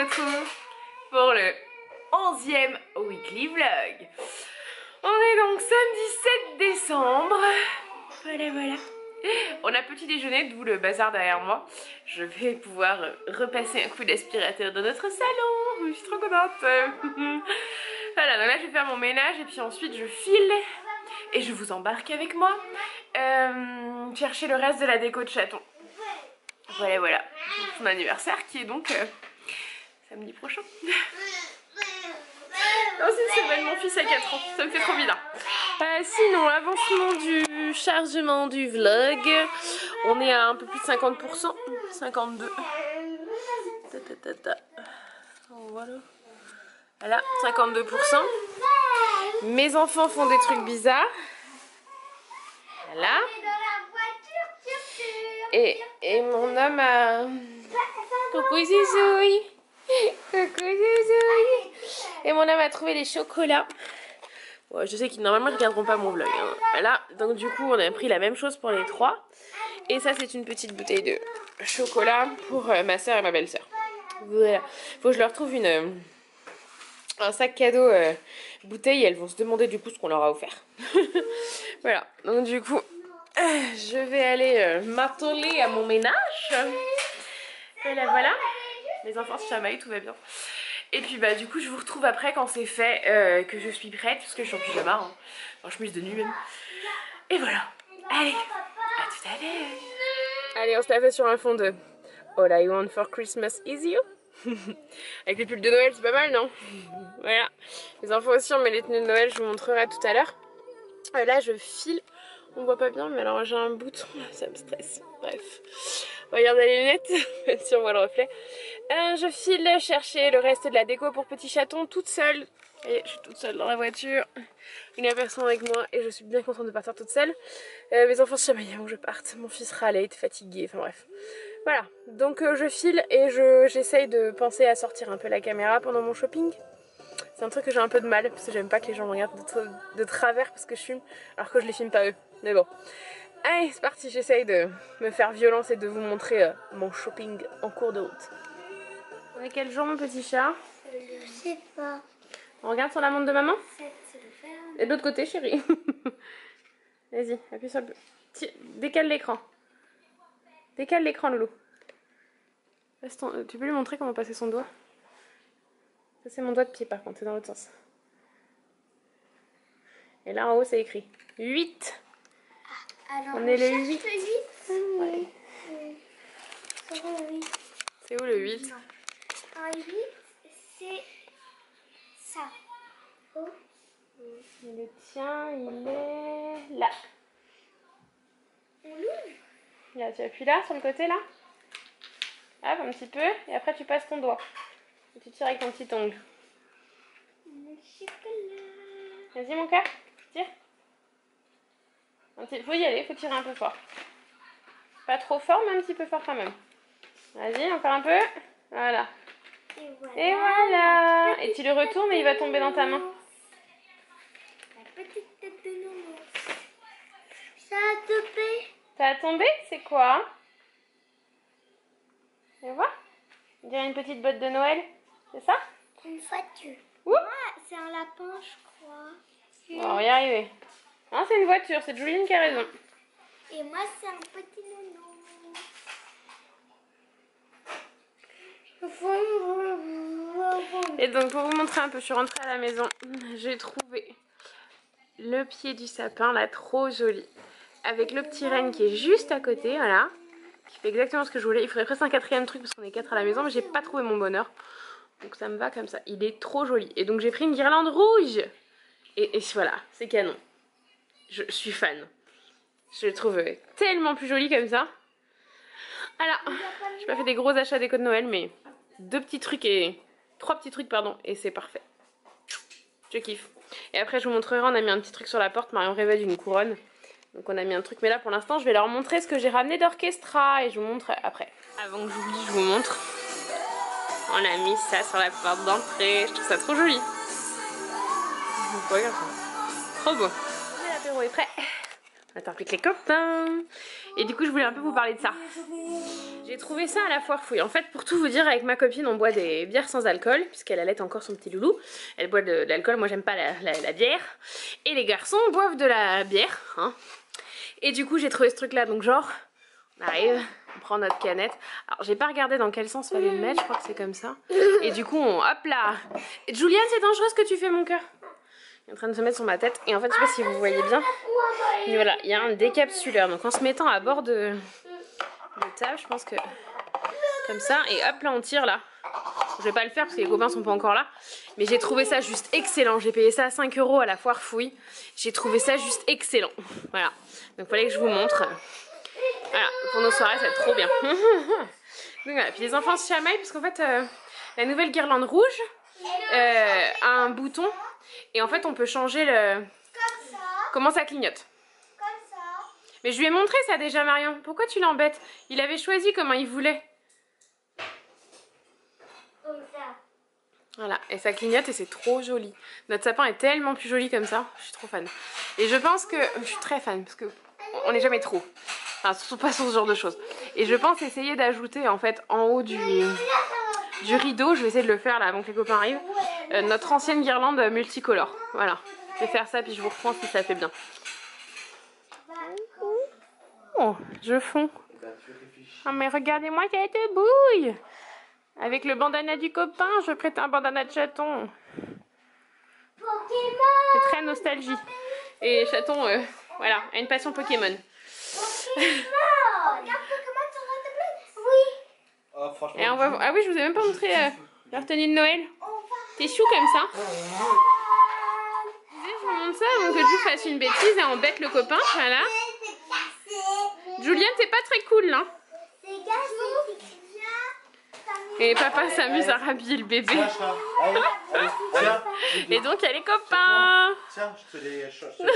retrouve pour le 11e weekly vlog. On est donc samedi 7 décembre. Voilà. On a petit déjeuner, d'où le bazar derrière moi. Je vais pouvoir repasser un coup d'aspirateur dans notre salon. Je suis trop contente. Voilà, donc là je vais faire mon ménage et puis ensuite je file et je vous embarque avec moi chercher le reste de la déco de chaton. Voilà. Son anniversaire qui est donc samedi prochain. Non, c'est vrai, mon fils a 4 ans, ça me fait trop bizarre. Sinon, avancement du chargement du vlog, on est à un peu plus de 50%, 52. Voilà, 52%. Mes enfants font des trucs bizarres. Voilà. Et mon homme a... Coucou Zouzoui. Coucou Zouzoui. Et mon homme a trouvé les chocolats. Ouais, je sais qu'ils normalement ils regarderont pas mon vlog. Hein. Voilà, donc du coup on a pris la même chose pour les trois. Et ça c'est une petite bouteille de chocolat pour ma soeur et ma belle-sœur. Voilà. Faut que je leur trouve un sac cadeau bouteille. Elles vont se demander du coup ce qu'on leur a offert. Voilà, donc du coup je vais aller m'atteler à mon ménage. Voilà. Les enfants se chamaillent, tout va bien. Et puis bah du coup je vous retrouve après quand c'est fait, que je suis prête, parce que je suis en pyjama, hein, en chemise de nuit même. Et voilà, allez, à tout à l'heure. Allez, on se la fait sur un fond de All I Want for Christmas is You. Avec les pulls de Noël, c'est pas mal, non? Voilà, les enfants aussi on met les tenues de Noël, je vous montrerai tout à l'heure. Là je file, on voit pas bien mais alors j'ai un bouton, ça me stresse, bref. Regardez les lunettes, même si on voit le reflet. Je file chercher le reste de la déco pour petit chaton toute seule. Et je suis toute seule dans la voiture. Il n'y a personne avec moi et je suis bien contente de partir toute seule. Mes enfants se chamaillent avant que je parte. Mon fils râlait, était fatigué, enfin bref. Voilà, donc je file et j'essaye de penser à sortir un peu la caméra pendant mon shopping. C'est un truc que j'ai un peu de mal parce que j'aime pas que les gens me regardent de travers parce que je filme alors que je les filme pas eux. Mais bon. Allez, c'est parti, j'essaye de me faire violence et de vous montrer mon shopping en cours de route. On est quel jour mon petit chat? Je sais pas. On regarde sur la montre de maman? C'est le faire. Et de l'autre côté chérie. Vas-y, appuie sur le... Décale l'écran. Décale l'écran Loulou. Tu peux lui montrer comment passer son doigt? Ça c'est mon doigt de pied par contre, c'est dans l'autre sens. Et là en haut c'est écrit 8. Alors, on est le 8. Ouais. C'est où le 8? Non. Un 8, c'est ça. Oh. Le tien, il est là. On l'ouvre. Là, tu appuies là, sur le côté là. Hop, un petit peu. Et après tu passes ton doigt. Et tu tires avec ton petit ongle. Le chocolat. Vas-y mon cœur, tire. Faut y aller, faut tirer un peu fort. Pas trop fort, mais un petit peu fort quand même. Vas-y, encore un peu. Voilà. Et voilà. Et tu le retournes et il va tomber dans ta main. La petite tête de nounours. Ça a tombé. Ça a tombé? C'est quoi? Tu vois? On dirait une petite botte de Noël. C'est ça? Une voiture. Ouh. C'est un lapin, je crois. Bon, on va y arriver. Non, c'est une voiture, c'est Juline qui a raison. Et moi, c'est un petit nounours. Et donc pour vous montrer un peu, je suis rentrée à la maison, j'ai trouvé le pied du sapin là, trop joli, avec le petit renne qui est juste à côté, voilà, qui fait exactement ce que je voulais. Il faudrait presque un quatrième truc parce qu'on est 4 à la maison, mais j'ai pas trouvé mon bonheur, donc ça me va comme ça. Il est trop joli et donc j'ai pris une guirlande rouge et voilà, c'est canon. Je suis fan, je le trouve tellement plus joli comme ça. Voilà, j'ai pas fait des gros achats déco de Noël, mais 3 petits trucs pardon, et c'est parfait. Je kiffe. Et après je vous montrerai, on a mis un petit truc sur la porte, Marion rêvait d'une couronne. Donc on a mis un truc, mais là pour l'instant je vais leur montrer ce que j'ai ramené d'Orchestra et je vous montre après. Avant que j'oublie, je vous montre. On a mis ça sur la porte d'entrée, je trouve ça trop joli. Regarde ça. Trop beau. L'apéro est prêt. On attend plus que les copains. Et du coup, je voulais un peu vous parler de ça. J'ai trouvé ça à la foire fouille. En fait, pour tout vous dire, avec ma copine, on boit des bières sans alcool, puisqu'elle allait encore son petit loulou. Elle boit de l'alcool, moi j'aime pas la bière. Et les garçons boivent de la bière, hein. Et du coup, j'ai trouvé ce truc-là, donc genre, on arrive, on prend notre canette. Alors, j'ai pas regardé dans quel sens fallait le mettre, je crois que c'est comme ça. Et du coup, hop là. Et Juliane, c'est dangereux ce que tu fais, mon cœur. Il est en train de se mettre sur ma tête. Et en fait, je sais pas si vous voyez bien. Mais voilà, il y a un décapsuleur. Donc, en se mettant à bord de table, je pense que comme ça. Et hop là, on tire là. Je vais pas le faire parce que les copains sont pas encore là. Mais j'ai trouvé ça juste excellent. J'ai payé ça à 5 € à la foire fouille. J'ai trouvé ça juste excellent. Voilà. Donc, il fallait que je vous montre. Voilà, pour nos soirées, ça va être trop bien. Donc voilà, puis les enfants se chamaillent parce qu'en fait, la nouvelle guirlande rouge a un bouton. Et en fait, on peut changer le... Comme ça. Comment ça clignote. Comme ça. Mais je lui ai montré ça déjà, Marion. Pourquoi tu l'embêtes? Il avait choisi comment il voulait. Comme ça. Voilà, et ça clignote et c'est trop joli. Notre sapin est tellement plus joli comme ça. Je suis trop fan. Et je pense que... Je suis très fan parce que on n'est jamais trop. Enfin, surtout pas sur ce genre de choses. Et je pense essayer d'ajouter en fait en haut du rideau, je vais essayer de le faire là avant que les copains arrivent, notre ancienne guirlande multicolore. Voilà. Je vais faire ça puis je vous reprends si ça fait bien. Oh, je fonds. Oh mais regardez-moi cette bouille. Avec le bandana du copain, je prête un bandana de chaton. Pokémon. C'est très nostalgie. Et chaton, voilà, a une passion Pokémon. Regarde Pokémon sur la tablette. Oui. Ah, franchement, Et on va... Ah oui, je vous ai même pas montré leur tenue de Noël. T'es chou comme ça. Je vous montre ça avant que je vous fasse une bêtise et embête le copain. Voilà. Julienne, c'est pas très cool, hein. Et papa s'amuse à rhabiller le bébé. tiens, chat. Allez, allez, tiens. Et donc, il y a les copains. Tiens, je te les choisis. Non,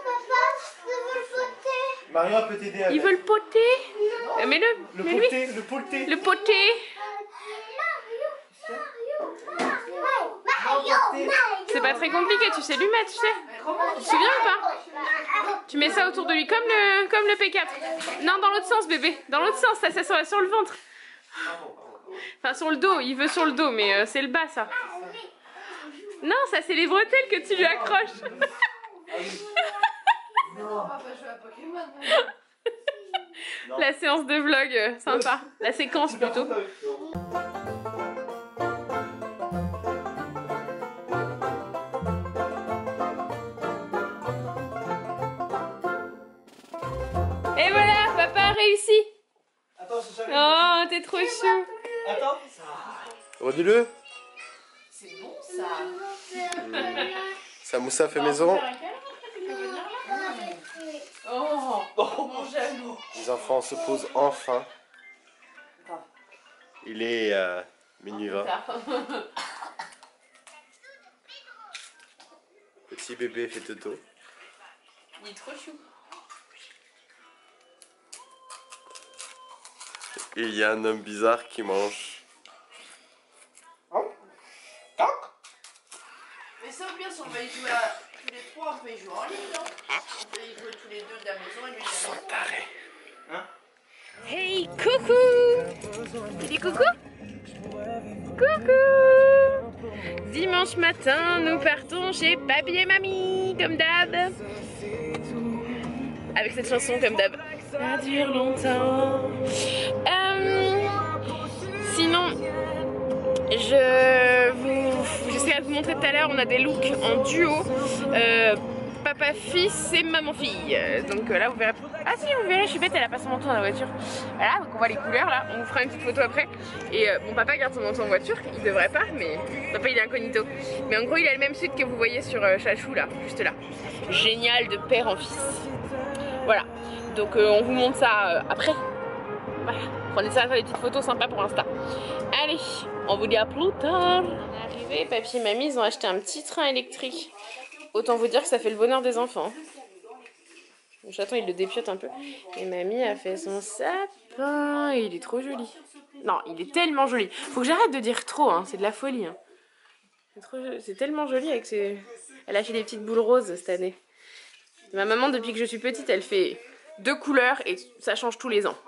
papa, je veux le poter. Marion peut t'aider avec. Ils veulent poter. Mets-le. Le Mets-lui. poté, le poté. Le poter. C'est pas très compliqué, tu sais lui mettre, tu sais. Tu te souviens ou pas? Tu mets ça autour de lui comme le P4. Non, dans l'autre sens, bébé. Dans l'autre sens, ça sur le ventre. Enfin, sur le dos. Il veut sur le dos, mais c'est le bas, ça. Non, ça, c'est les bretelles que tu lui accroches. La séance de vlog, sympa. La séquence, plutôt. Et voilà, papa a réussi. Attends, c'est ça. Oh, t'es trop chou. Attends. Redis-le. C'est bon, ça. Samoussa fait maison. Oh, mon jaloux. Les enfants se posent enfin. Il est minuit 20. Petit bébé fait toto. Il est trop chou. Et il y a un homme bizarre qui mange. Mais ça, bien, si on va y jouer tous les trois, on peut y jouer en ligne, non? On peut y jouer tous les deux de la maison et lui de la maison. Taré. Hey, coucou. Tu dis coucou? Coucou. Dimanche matin, nous partons chez papy et mamie, comme d'hab. Avec cette chanson, comme d'hab. Ça dure longtemps. Sinon, j'essaierai de vous montrer tout à l'heure, on a des looks en duo. Papa-fils et maman-fille. Donc là, vous verrez. Ah si, vous verrez, je suis bête, elle a pas son manteau dans la voiture. Voilà, donc on voit les couleurs là. On vous fera une petite photo après. Et bon, papa garde son manteau en voiture. Il devrait pas, mais papa il est incognito. Mais en gros, il a le même suite que vous voyez sur Chachou là, juste là. Génial de père en fils. Voilà. Donc on vous montre ça après. Voilà. On essaie de faire des petites photos sympas pour Insta. Allez, on vous dit à plus tard. On est arrivé, papy et mamie, ils ont acheté un petit train électrique. Autant vous dire que ça fait le bonheur des enfants. Le chaton, il le dépiote un peu. Et mamie a fait son sapin. Et il est trop joli. Non, il est tellement joli. Faut que j'arrête de dire trop, hein. C'est de la folie. Hein. C'est tellement joli avec ses... Elle a acheté des petites boules roses cette année. Ma maman, depuis que je suis petite, elle fait 2 couleurs et ça change tous les ans.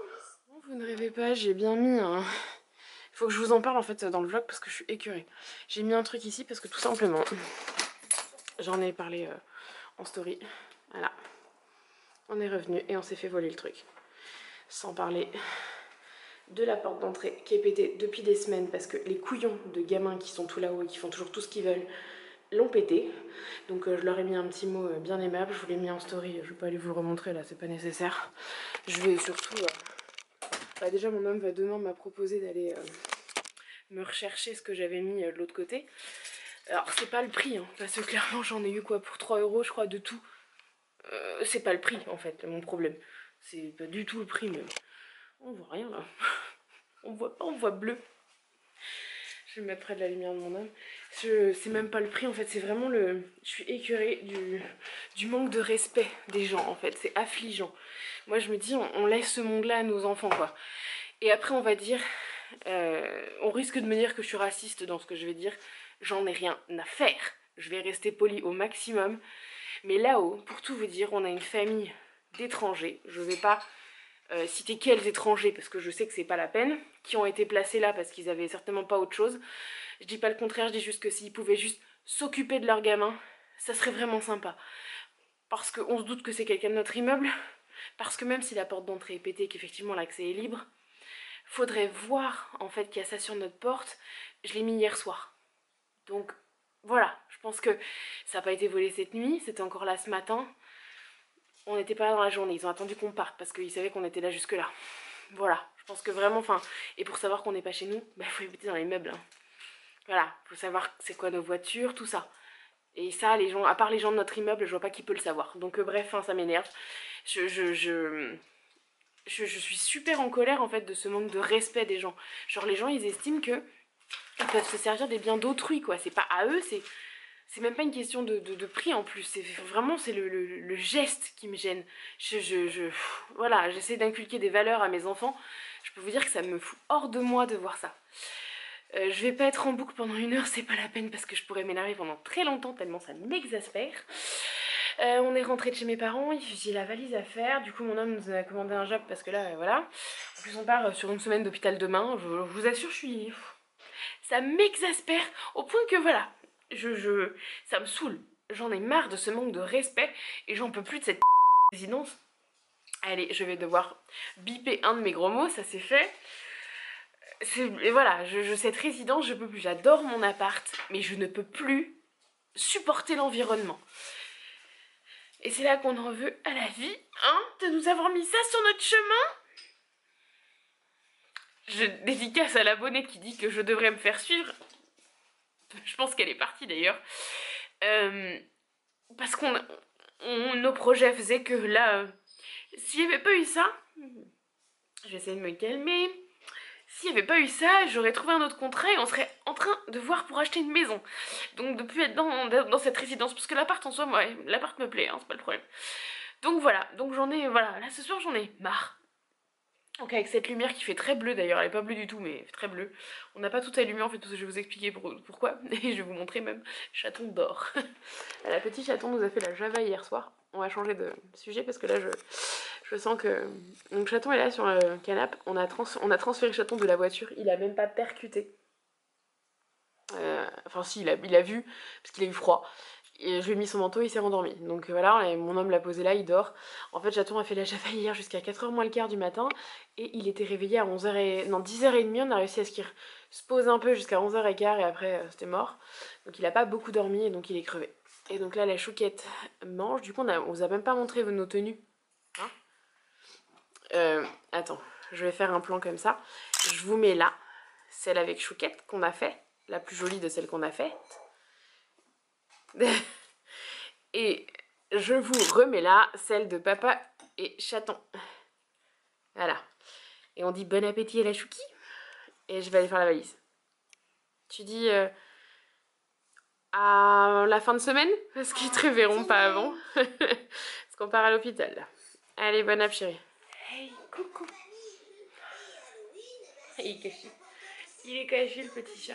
Vous ne rêvez pas, j'ai bien mis un... Il faut que je vous en parle en fait dans le vlog parce que je suis écœurée. J'ai mis un truc ici parce que tout simplement, j'en ai parlé en story. Voilà. On est revenu et on s'est fait voler le truc. Sans parler de la porte d'entrée qui est pétée depuis des semaines parce que les couillons de gamins qui sont tout là-haut et qui font toujours tout ce qu'ils veulent l'ont pété. Donc je leur ai mis un petit mot bien aimable. Je vous l'ai mis en story. Je vais pas aller vous le remontrer là, c'est pas nécessaire. Je vais surtout... Bah, déjà mon homme va demain m'a proposé d'aller me rechercher ce que j'avais mis de l'autre côté. Alors c'est pas le prix, hein, parce que clairement j'en ai eu quoi pour 3 € je crois de tout. C'est pas le prix en fait mon problème. C'est pas du tout le prix même. On voit rien là. On voit pas, on voit bleu. Je vais me mettre près de la lumière de mon homme. C'est même pas le prix en fait, c'est vraiment le... Je suis écœurée du manque de respect des gens en fait, c'est affligeant. Moi je me dis on laisse ce monde là à nos enfants quoi. Et après on va dire, on risque de me dire que je suis raciste dans ce que je vais dire. J'en ai rien à faire. Je vais rester polie au maximum. Mais là-haut, pour tout vous dire, on a une famille d'étrangers. Je vais pas citer quels étrangers parce que je sais que c'est pas la peine. Qui ont été placés là parce qu'ils avaient certainement pas autre chose. Je dis pas le contraire, je dis juste que s'ils pouvaient juste s'occuper de leurs gamins, ça serait vraiment sympa. Parce qu'on se doute que c'est quelqu'un de notre immeuble. Parce que même si la porte d'entrée est pétée et qu'effectivement l'accès est libre, faudrait voir en fait qu'il y a ça sur notre porte. Je l'ai mis hier soir. Donc voilà, je pense que ça n'a pas été volé cette nuit, c'était encore là ce matin. On n'était pas là dans la journée, ils ont attendu qu'on parte parce qu'ils savaient qu'on était là jusque là. Voilà, je pense que vraiment, enfin, et pour savoir qu'on n'est pas chez nous, bah, il faut habiter dans les meubles. Hein. Voilà, il faut savoir c'est quoi nos voitures, tout ça. Et ça, les gens, à part les gens de notre immeuble, je vois pas qui peut le savoir. Donc bref, hein, ça m'énerve. Je suis super en colère en fait de ce manque de respect des gens. Genre les gens, ils estiment que ils peuvent se servir des biens d'autrui quoi. C'est pas à eux, c'est même pas une question de prix en plus. C'est vraiment c'est le geste qui me gêne. Voilà, j'essaie d'inculquer des valeurs à mes enfants. Je peux vous dire que ça me fout hors de moi de voir ça. Je vais pas être en boucle pendant 1 heure, c'est pas la peine parce que je pourrais m'énerver pendant très longtemps tellement ça m'exaspère. On est rentré de chez mes parents, j'ai la valise à faire. Du coup mon homme nous a commandé un job parce que là voilà. En plus on part sur une semaine d'hôpital demain. Je vous assure, ça m'exaspère au point que voilà, ça me saoule. J'en ai marre de ce manque de respect et j'en peux plus de cette résidence. Allez, je vais devoir biper un de mes gros mots, ça c'est fait. Et voilà, cette résidence, je peux plus. J'adore mon appart, mais je ne peux plus supporter l'environnement. Et c'est là qu'on en veut à la vie, hein, de nous avoir mis ça sur notre chemin. Je dédicace à l'abonnée qui dit que je devrais me faire suivre. Je pense qu'elle est partie d'ailleurs. Parce nos projets faisaient que là, s'il n'y avait pas eu ça, j'essaie de me calmer. S'il n'y avait pas eu ça, j'aurais trouvé un autre contrat et on serait en train de voir pour acheter une maison. Donc de plus être dans cette résidence. Parce que l'appart en soi, moi, l'appart me plaît, hein, c'est pas le problème. Donc voilà, donc j'en ai, voilà, là ce soir j'en ai marre. Donc avec cette lumière qui fait très bleu d'ailleurs, elle est pas bleue du tout mais très bleue. On n'a pas tout allumé en fait parce que je vais vous expliquer pourquoi. Et je vais vous montrer même, chaton dort. La petite chaton nous a fait la java hier soir. On va changer de sujet parce que là je sens que... Donc chaton est là sur le canapé, on a transféré chaton de la voiture, il a même pas percuté. Enfin si, il a vu, parce qu'il a eu froid. Et je lui ai mis son manteau, il s'est rendormi. Donc voilà, mon homme l'a posé là, il dort. En fait, chaton a fait la java hier jusqu'à 4h moins le quart du matin. Et il était réveillé à 10h30. On a réussi à ce qu'il se pose un peu jusqu'à 11h15 et après c'était mort. Donc il a pas beaucoup dormi et donc il est crevé. Et donc là, la chouquette mange. Du coup, on vous a même pas montré nos tenues. Hein, attends, je vais faire un plan comme ça. Je vous mets là, celle avec chouquette qu'on a fait. La plus jolie de celle qu'on a faite. Et je vous remets là celle de papa et chaton. Voilà. Et on dit bon appétit à la chouki. Et je vais aller faire la valise. Tu dis à la fin de semaine parce qu'ils te reverront pas avant. Parce qu'on part à l'hôpital. Allez, bon app chérie. Hey, coucou. Il est caché. Il est caché le petit chat.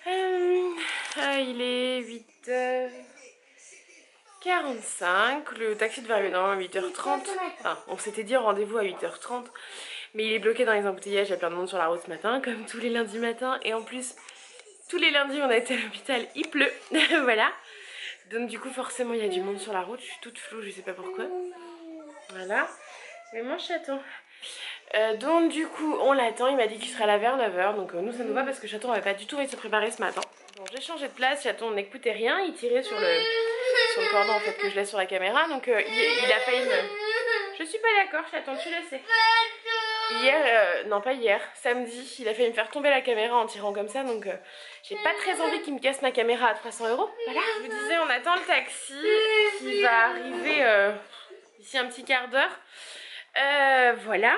Il est 8h. 8h45, le taxi devait arriver normalement à 8h30. Enfin, on s'était dit rendez-vous à 8h30. Mais il est bloqué dans les embouteillages, il y a plein de monde sur la route ce matin, comme tous les lundis matins. Et en plus, tous les lundis on a été à l'hôpital, il pleut. Voilà. Donc du coup forcément il y a du monde sur la route, je suis toute floue, je sais pas pourquoi. Voilà. Mais mon chaton. Donc du coup on l'attend, il m'a dit qu'il sera là vers 9h. Donc nous ça nous va parce que chaton avait pas du tout envie de se préparer ce matin. Bon, j'ai changé de place, chaton n'écoutait rien, il tirait sur le cordon en fait que je laisse sur la caméra. Donc il a failli me... Je suis pas d'accord chaton, tu le sais. Hier, non pas hier, samedi, il a failli me faire tomber la caméra en tirant comme ça. Donc j'ai pas très envie qu'il me casse ma caméra à 300 €. Voilà, je vous disais on attend le taxi qui va arriver d'ici un petit quart d'heure. Voilà.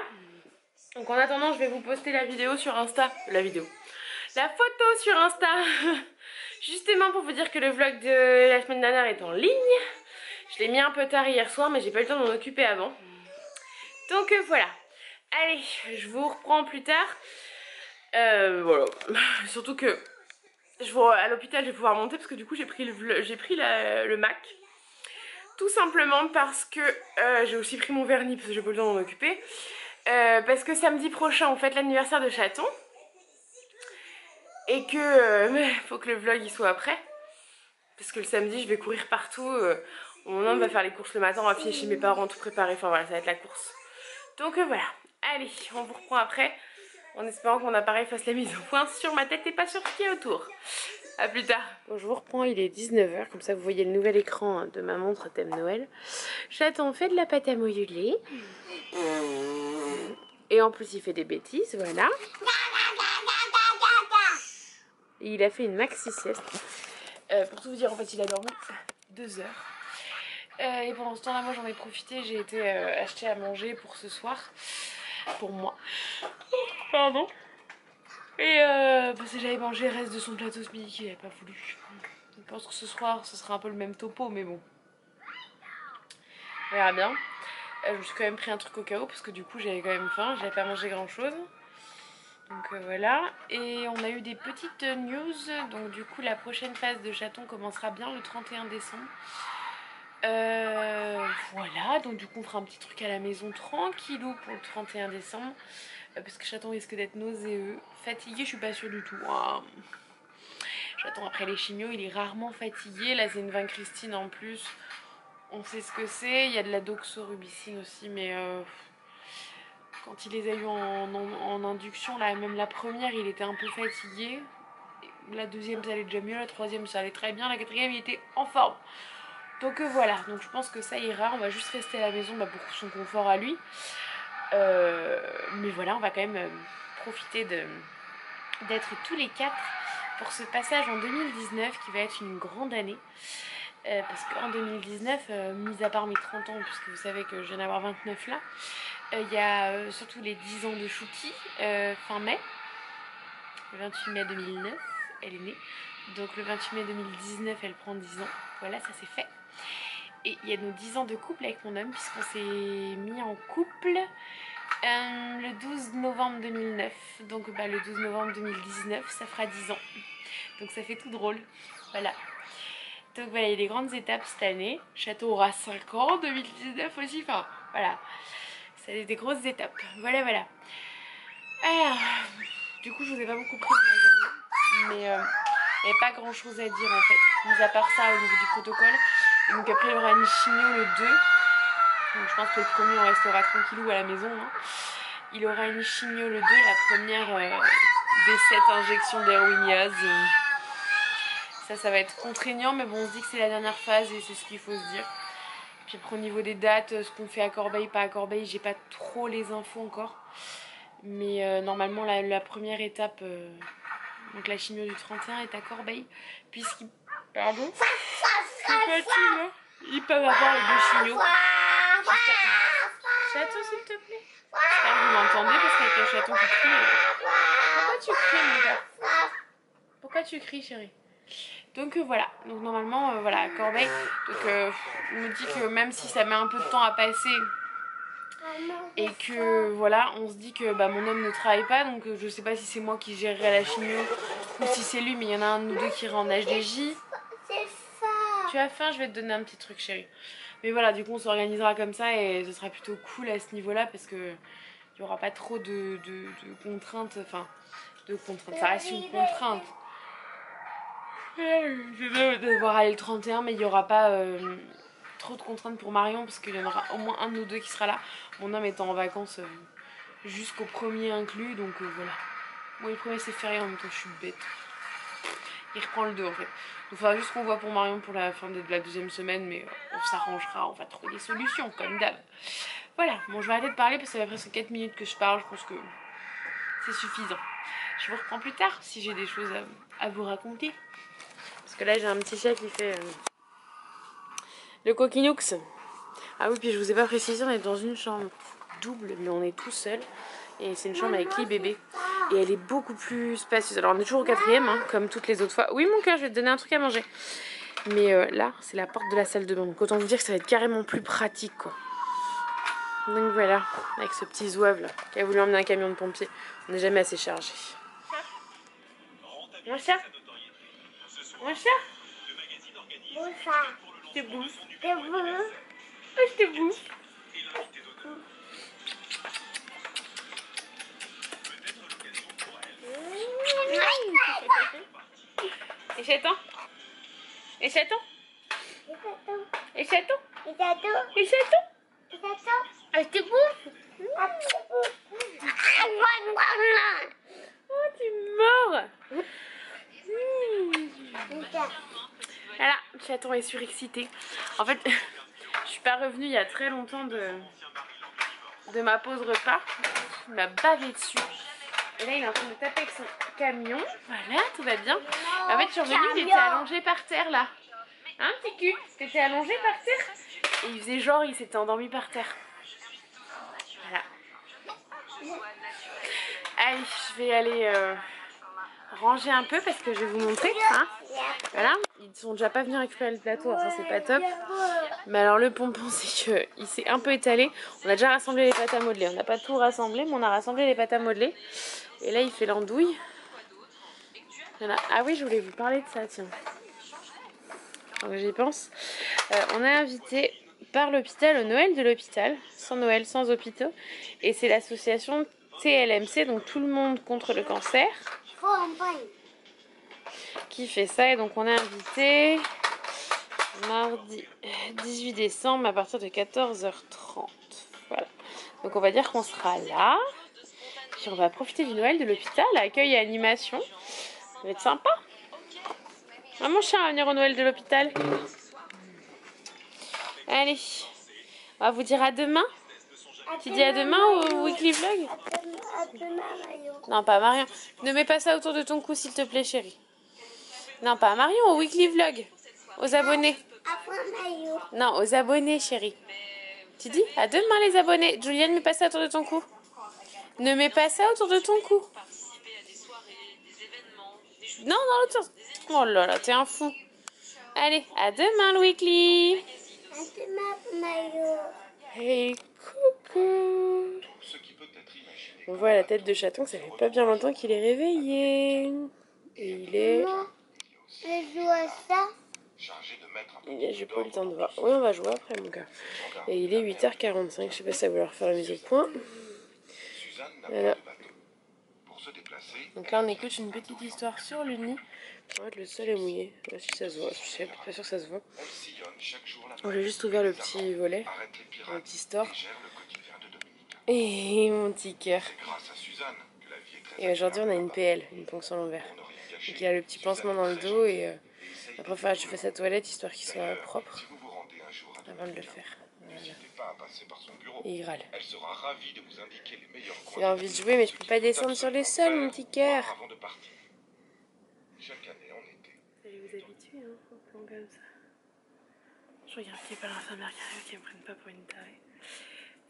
Donc en attendant je vais vous poster la vidéo sur Insta. La photo sur Insta. Justement pour vous dire que le vlog de la semaine dernière est en ligne. Je l'ai mis un peu tard hier soir mais j'ai pas eu le temps de m'en occuper avant. Donc voilà. Allez, je vous reprends plus tard. Voilà. Surtout que à l'hôpital je vais pouvoir monter parce que du coup j'ai pris le Mac. Tout simplement parce que j'ai aussi pris mon vernis parce que j'ai pas eu le temps de m'en occuper. Parce que samedi prochain on fête l'anniversaire de chaton. Et que faut que le vlog il soit prêt. Parce que le samedi je vais courir partout. Mon homme va faire les courses le matin, on va filer chez mes parents, tout préparer. Enfin voilà, ça va être la course. Donc voilà. Allez, on vous reprend après. En espérant que mon appareil fasse la mise au point sur ma tête et pas sur ce qui est autour. A plus tard. Bon, je vous reprends, il est 19h. Comme ça vous voyez le nouvel écran de ma montre thème Noël. Chaton fait de la pâte à modeler. Et en plus il fait des bêtises, voilà. Et il a fait une maxi sieste. Pour tout vous dire, en fait il a dormi 2 heures. Et pendant ce temps là moi j'en ai profité. J'ai été acheter à manger pour ce soir. Pour moi. Pardon. Et parce que j'avais mangé le reste de son plateau ce midi qu'il n'avait pas voulu. Je pense que ce soir ce sera un peu le même topo mais bon. On verra bien. Je me suis quand même pris un truc au cas où parce que du coup j'avais quand même faim. J'avais pas mangé grand chose. Donc voilà. Et on a eu des petites news. Donc du coup la prochaine phase de chaton commencera bien le 31 décembre. Voilà, donc du coup on fera un petit truc à la maison tranquillou pour le 31 décembre. Parce que chaton risque d'être nauséeux. Fatigué je suis pas sûre du tout. Wow. Chaton après les chimios il est rarement fatigué. Là c'est une vincristine en plus. On sait ce que c'est. Il y a de la doxorubicine aussi mais quand il les a eu en induction, là même la première il était un peu fatigué. La deuxième ça allait déjà mieux, la troisième ça allait très bien, la quatrième il était en forme. Donc voilà, donc je pense que ça ira, on va juste rester à la maison pour son confort à lui. Mais voilà, on va quand même profiter d'être tous les 4 pour ce passage en 2019 qui va être une grande année. Parce qu'en 2019, mis à part mes 30 ans, puisque vous savez que je viens d'avoir 29 là, il y a surtout les 10 ans de Chouki, fin mai, le 28 mai 2009, elle est née. Donc le 28 mai 2019, elle prend 10 ans. Voilà, ça c'est fait. Et il y a nos 10 ans de couple avec mon homme, puisqu'on s'est mis en couple le 12 novembre 2009. Donc le 12 novembre 2019, ça fera 10 ans. Donc ça fait tout drôle. Voilà. Donc voilà, il y a des grandes étapes cette année. Chaton aura 5 ans, 2019 aussi. Enfin, voilà. C'est des grosses étapes. Voilà, voilà. Alors, du coup, je vous ai pas beaucoup pris dans la journée. Mais il n'y a pas grand chose à dire en fait. Mis à part ça au niveau du protocole. Et donc après, il y aura une chimio le 2. Donc je pense que le premier, on restera tranquillou à la maison. Hein. Il aura une chimio le 2, la première des 7 injections d'héroïniase. Ça va être contraignant, mais bon, on se dit que c'est la dernière phase et c'est ce qu'il faut se dire. Puis après, au niveau des dates, ce qu'on fait à Corbeil, pas à Corbeil, j'ai pas trop les infos encore. Mais normalement, la première étape, donc la chimio du 31 est à Corbeil. Puisqu'ils... Pardon ? C'est facile, hein ? Ils peuvent avoir les 2 chimios. Chaton, s'il te plaît. J'espère que vous m'entendez parce qu'avec le chaton qui crie. Pourquoi tu cries, mon gars ? Pourquoi tu cries, chérie ? Donc voilà, donc normalement voilà, à Corbeil, donc on me dit que même si ça met un peu de temps à passer et que voilà, on se dit que mon homme ne travaille pas, donc je sais pas si c'est moi qui gérerai la chimio ou si c'est lui, mais il y en a un de nous deux qui ira en HDJ. tu as faim, je vais te donner un petit truc chérie. Mais voilà, du coup on s'organisera comme ça et ce sera plutôt cool à ce niveau là parce que il n'y aura pas trop de contraintes, enfin de contraintes, ça reste une contrainte. Je vais devoir aller le 31 mais il n'y aura pas trop de contraintes pour Marion parce qu'il y en aura au moins un de nous deux qui sera là. Mon homme étant en vacances jusqu'au 1er inclus, donc voilà. Bon, le 1er c'est férié, en même temps je suis bête. Il reprend le 2 en fait. Il faudra juste qu'on voit pour Marion pour la fin de la 2e semaine, mais on s'arrangera, on va trouver des solutions comme d'hab. Voilà, bon je vais arrêter de parler parce que ça fait presque 4 minutes que je parle, je pense que c'est suffisant. Je vous reprends plus tard si j'ai des choses à vous raconter. Parce que là j'ai un petit chat qui fait le coquinoux. Ah oui, puis je vous ai pas précisé, on est dans une chambre double, mais on est tout seul. Et c'est une chambre avec lit bébé. Et elle est beaucoup plus spacieuse. Alors on est toujours au 4e, hein, comme toutes les autres fois. Oui mon cœur, je vais te donner un truc à manger. Mais là, c'est la porte de la salle de bain. Donc autant vous dire que ça va être carrément plus pratique, quoi. Donc voilà, avec ce petit zouave là, qui a voulu emmener un camion de pompiers. On n'est jamais assez chargé. Mon chat. Mon chat. Bon ça. Je te bouffe. C'est bon. Oh, je te bouffe. Et chaton. Et chaton. Et chaton. Et chaton. Ah, je te bouffe. Oh, tu es mort. Voilà, le chaton est surexcité. En fait, je suis pas revenue il y a très longtemps de ma pause repas. Il m'a bavé dessus. Et là, il est en train de taper avec son camion. Voilà, tout va bien. En fait, je suis revenue, il était allongé par terre là. Hein, petit cul? T'étais allongé par terre? Et il faisait genre, il s'était endormi par terre. Voilà. Allez, je vais aller ranger un peu parce que je vais vous montrer. Hein. Voilà, ils sont déjà pas venus récupérer le plateau, alors ça c'est pas top. Mais alors le pompon, c'est qu'il s'est un peu étalé. On a déjà rassemblé les pâtes à modeler. On n'a pas tout rassemblé, mais on a rassemblé les pâtes à modeler. Et là, il fait l'andouille. Voilà. Ah oui, je voulais vous parler de ça, tiens. J'y pense. On est invité par l'hôpital au Noël de l'hôpital, sans Noël, sans hôpitaux. Et c'est l'association TLMC, donc Tout le monde contre le cancer, qui fait ça. Et donc on est invité mardi 18 décembre à partir de 14h30. Voilà. Donc on va dire qu'on sera là. Puis on va profiter du Noël de l'hôpital, accueil et animation. Ça va être sympa. Ah, mon chat va venir au Noël de l'hôpital. Allez, on va vous dire à demain. Tu dis à demain au weekly vlog? Non, pas à Marion. Ne mets pas ça autour de ton cou, s'il te plaît, chérie. Non, pas à Marion, au weekly vlog. Aux abonnés. Non, aux abonnés, chérie. Tu dis à demain, les abonnés. Julienne, mets pas ça autour de ton cou. Ne mets pas ça autour de ton cou. Non, dans l'autre sens. Oh là là, t'es un fou. Allez, à demain, le weekly. Hey, coucou. On voit la tête de chaton, ça fait pas bien longtemps qu'il est réveillé. Et il est... J'ai pas eu le temps de voir. Oui, on va jouer après, mon gars. Et il est 8h45. Je sais pas si ça va leur faire la mise au point. Voilà. Donc là, on écoute une petite histoire sur le nid. En fait, le sol est mouillé. Je sais pas si ça se voit. Je suis pas sûre que ça se voit. J'ai juste ouvert le petit volet, le petit store. Et mon petit cœur. Et aujourd'hui, on a une PL, une ponction lombaire. Donc il a le petit pansement dans le dos et après, il faudra que je fasse sa toilette histoire qu'il soit propre avant de le faire. Voilà. Et il râle. Il a envie de jouer, mais je peux pas descendre sur le sol, mon petit cœur. Vous allez vous habituer au plan comme ça. Je regarde qu'il n'y ait pas l'infirmière qui arrive, qui ne me prenne pas pour une tarée.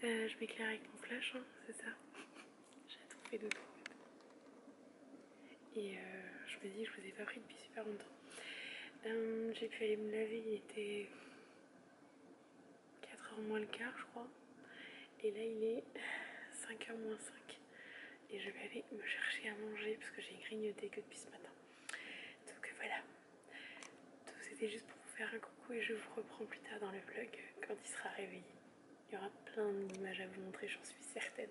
Je m'éclaire avec mon flash, hein, c'est ça. J'ai tout fait de tout. Et je me dis que je vous ai pas pris depuis super longtemps. J'ai pu aller me laver, il était 4h moins le quart, je crois. Et là, il est 5h moins 5. Et je vais aller me chercher à manger parce que j'ai grignoté que depuis ce matin. Donc voilà. C'était juste pour vous faire faire un coucou et je vous reprends plus tard dans le vlog quand il sera réveillé. Il y aura plein d'images à vous montrer, j'en suis certaine.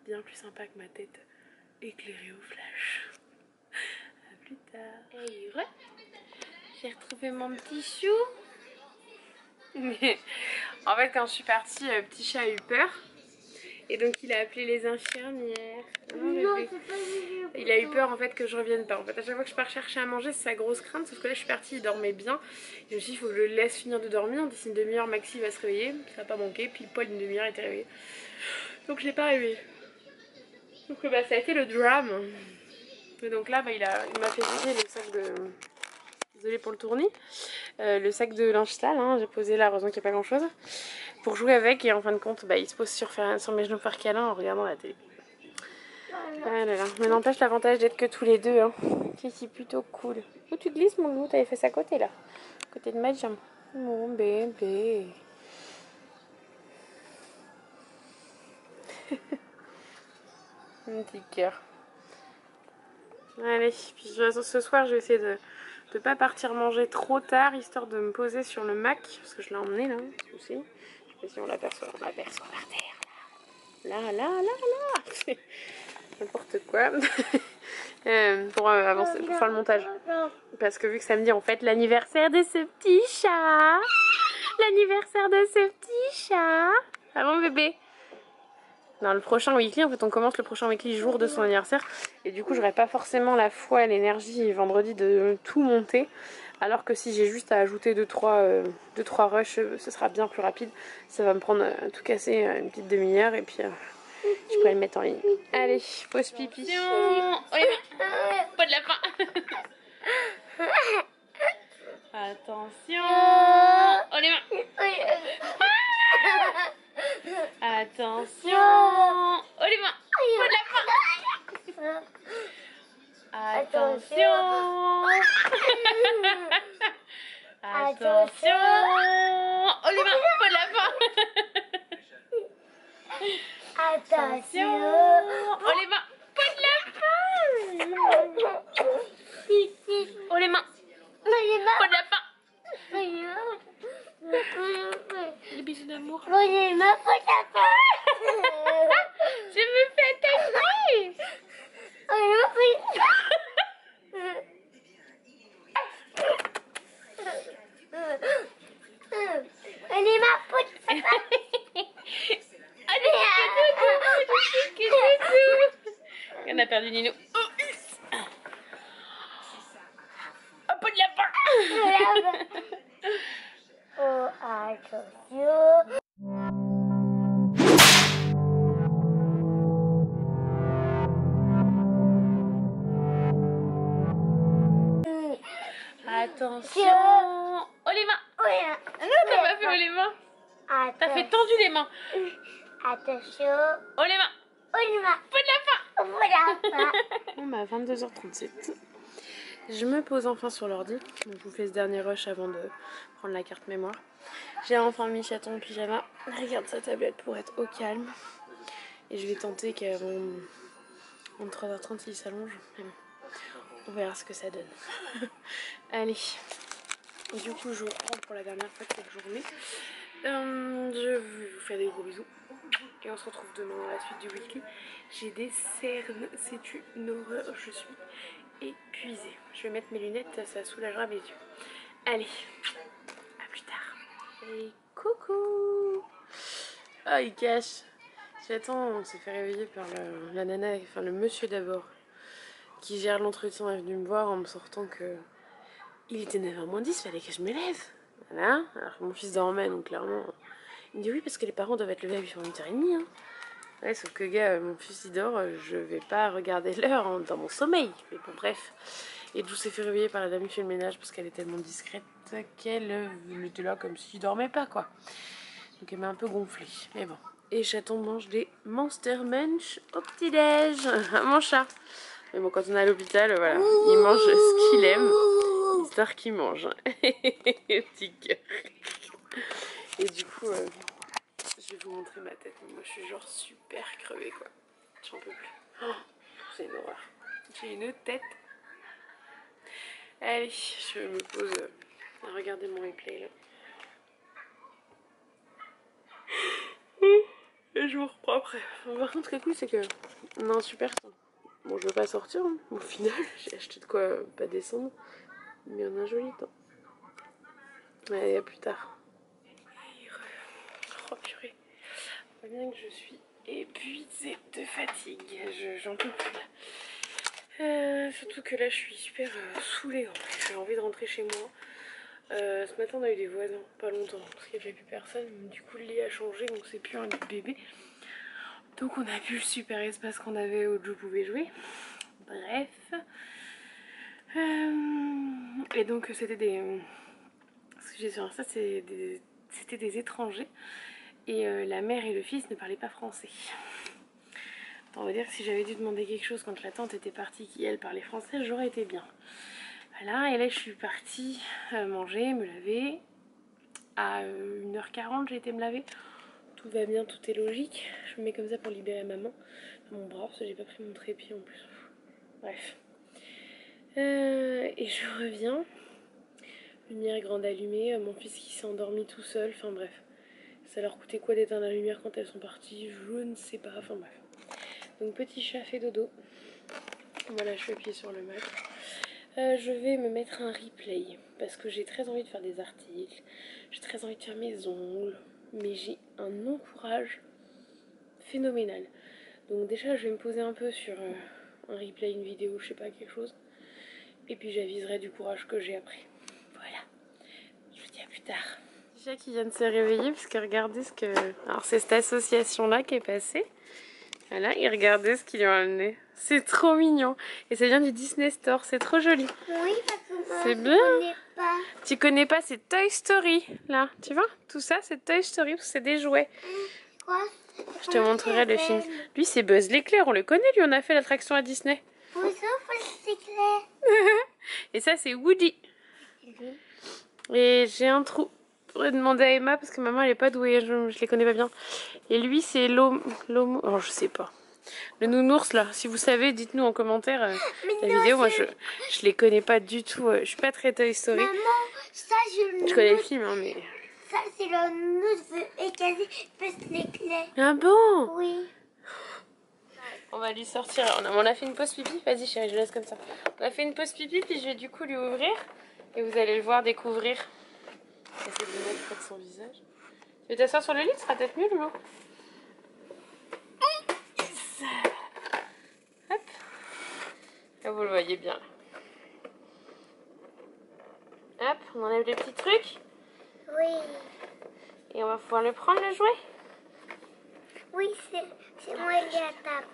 Bien plus sympa que ma tête éclairée au flash. A plus tard. Hey, j'ai retrouvé mon petit chou. Mais en fait quand je suis partie, petit chat a eu peur. Et donc il a appelé les infirmières. Non, il a eu peur en fait que je revienne pas. En fait à chaque fois que je pars chercher à manger c'est sa grosse crainte. Sauf que là je suis partie, il dormait bien. Et je me suis dit il faut que je le laisse finir de dormir. D'ici une demi-heure Maxi va se réveiller. Ça va pas manquer. Pile poil une demi-heure il était réveillé. Donc je l'ai pas réveillé. Donc bah, ça a été le drame. Et donc là bah, il m'a fait vider le sac de... Désolée pour le tournis. Le sac de linge sale, hein, j'ai posé là, heureusement qu'il n'y a pas grand chose. Pour jouer avec et en fin de compte bah, il se pose sur mes genoux faire câlin en regardant la télé. Ah là là. Mais n'empêche l'avantage d'être que tous les deux. Hein. C'est plutôt cool. Où tu glisses mon loup? T'avais fait ça à côté là. À côté de ma jambe. Mon bébé. Un petit cœur. Allez, puis ce soir je vais essayer de ne pas partir manger trop tard histoire de me poser sur le Mac parce que je l'ai emmené là aussi. Je sais pas si on l'aperçoit par terre. Là. N'importe quoi. pour avancer, pour faire le montage. Parce que vu que samedi on fête l'anniversaire de ce petit chat. L'anniversaire de ce petit chat. Ah bon bébé? Dans le prochain weekly, en fait on commence le prochain weekly jour de son anniversaire et du coup j'aurai pas forcément la foi et l'énergie vendredi de tout monter, alors que si j'ai juste à ajouter 2-3 rushs ce sera bien plus rapide. Ça va me prendre tout casser une petite demi-heure et puis je pourrais le mettre en ligne. Allez, pause pipi. Pas de lapin. Attention. Oh les mains. Attention. Oh les mains. Pas de lapin. Attention. Attention. Oh les mains. Pas de lapin. Attention. Oh les mains. Pas de lapin. Oh les mains. Pas de lapin. Les bisous d'amour. Je me fais attaquer. On a perdu Nino. Oh, pas de lapin. Oh, attention. Attention. Oh les mains. Ah non, t'as pas fait les mains. T'as fait tendu les mains. Attention. Oh les mains. Oh, il m'a. Pas de lapin. Voilà. On est à 22h37. Je me pose enfin sur l'ordi. Donc je vous fais ce dernier rush avant de prendre la carte mémoire. J'ai enfin mis chaton en pyjama. Regarde sa tablette pour être au calme. Et je vais tenter qu'avant 3h30 il s'allonge. On verra ce que ça donne. Allez. Du coup je vous reprends pour la dernière fois de cette journée. Je vous fais des gros bisous. Et on se retrouve demain dans la suite du weekly. J'ai des cernes, c'est une horreur, je suis épuisée. Je vais mettre mes lunettes, ça soulagera mes yeux. Allez, à plus tard. Et coucou. Ah, il cache. J'attends, on s'est fait réveiller par la nana, enfin le monsieur d'abord, qui gère l'entretien est venu me voir en me sortant que il était 9h-10, fallait que je me lève. Voilà, alors mon fils dormait donc clairement... Il me dit oui parce que les parents doivent être levés à 8h30 hein. Ouais, sauf que gars, mon fils il dort, je vais pas regarder l'heure hein, dans mon sommeil. Mais bon bref. Et tout s'est fait réveiller par la dame qui fait le ménage parce qu'elle est tellement discrète qu'elle était là comme s'il dormait pas quoi. Donc elle m'a un peu gonflée. Mais bon. Et chaton mange des Monster Munch au petit-déj. Mon chat. Mais bon quand on est à l'hôpital, voilà. Il mange ce qu'il aime. Histoire qu'il mange. Petit cœur. Et du coup, je vais vous montrer ma tête. Moi, je suis genre super crevée, quoi. J'en peux plus. Oh, c'est une horreur. J'ai une tête. Allez, je me pose Regardez mon replay là. Et je vous reprends après. Par contre, ce qui est cool, c'est que on a un super temps. Bon, je veux pas sortir, hein. Au final, j'ai acheté de quoi pas descendre. Mais on a un joli temps. Allez, à plus tard. Oh purée. Pas bien que je suis épuisée de fatigue. J'en peux plus là. Surtout que là, je suis super saoulée. J'ai envie de rentrer chez moi. Ce matin, on a eu des voisins, pas longtemps, parce qu'il n'y avait plus personne. Du coup, le lit a changé, donc c'est plus un lit de bébé. Donc, on a plus le super espace qu'on avait où Joe pouvait jouer. Bref. Et donc, c'était des. Ce que j'ai sur Insta, c'était des étrangers. Et la mère et le fils ne parlaient pas français. On va dire que si j'avais dû demander quelque chose quand la tante était partie, qui elle parlait français, j'aurais été bien. Voilà, et là je suis partie manger, me laver. À 1h40 j'ai été me laver. Tout va bien, tout est logique. Je me mets comme ça pour libérer maman. Mon bras, parce que j'ai pas pris mon trépied en plus. Bref. Et je reviens. Lumière grande allumée, mon fils qui s'est endormi tout seul, enfin bref. Ça leur coûtait quoi d'éteindre la lumière quand elles sont parties? Je ne sais pas, enfin bref. Donc petit chat fait dodo. Voilà, je suis appuyée sur le Mac. Je vais me mettre un replay parce que j'ai très envie de faire des articles, j'ai très envie de faire mes ongles, mais j'ai un non-courage phénoménal. Donc déjà je vais me poser un peu sur un replay, une vidéo, je sais pas, quelque chose. Et puis j'aviserai du courage que j'ai après. Voilà, je vous dis à plus tard. Déjà qui vient de se réveiller parce que regardez ce que... Alors c'est cette association là qui est passée. Voilà, et regardez ce qu'ils lui ont amené. C'est trop mignon. Et ça vient du Disney Store, c'est trop joli. Oui, parce que moi, C'est je bien. connais pas. Tu connais pas, c'est Toy Story, là. Tu vois? Tout ça, c'est Toy Story, parce que c'est des jouets. Quoi? Je te montrerai le film. Lui, c'est Buzz l'éclair, on le connaît, lui, on a fait l'attraction à Disney. Vous soufflez, c'est clair. Et ça, c'est Woody. Et j'ai un trou. Je pourrais demander à Emma, parce que maman, elle est pas douée, je les connais pas bien. Et lui, c'est l'homme... Oh, je sais pas. Le nounours là, si vous savez, dites-nous en commentaire la vidéo. Moi je les connais pas du tout. Je suis pas très Toy Story. Maman, ça, Je connais le film, hein, mais. Ça, c'est le nounours écrasé, Buzz l'éclair. Ah bon? Oui. On va lui sortir. On a fait une pause pipi. Vas-y chérie, je laisse comme ça. On a fait une pause pipi, puis je vais du coup lui ouvrir. Et vous allez le voir découvrir. Essayer de lui mettre près de son visage. Tu veux t'asseoir sur le lit? Ce sera peut-être mieux, Loulou. Hop. Là, vous le voyez bien. Hop, on enlève les petits trucs. Oui. Et on va pouvoir le prendre, le jouet. Oui, c'est moi qui la tape.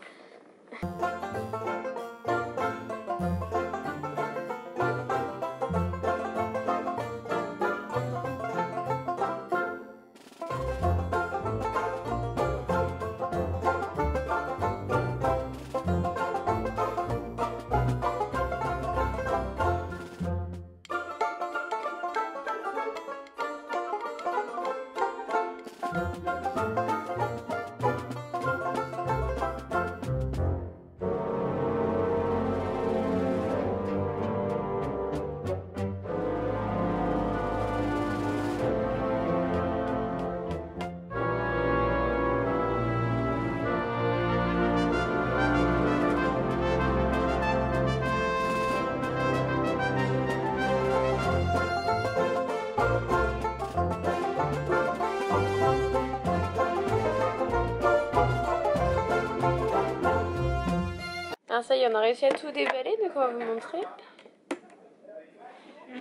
Alors ça y est, on a réussi à tout déballer, donc on va vous montrer.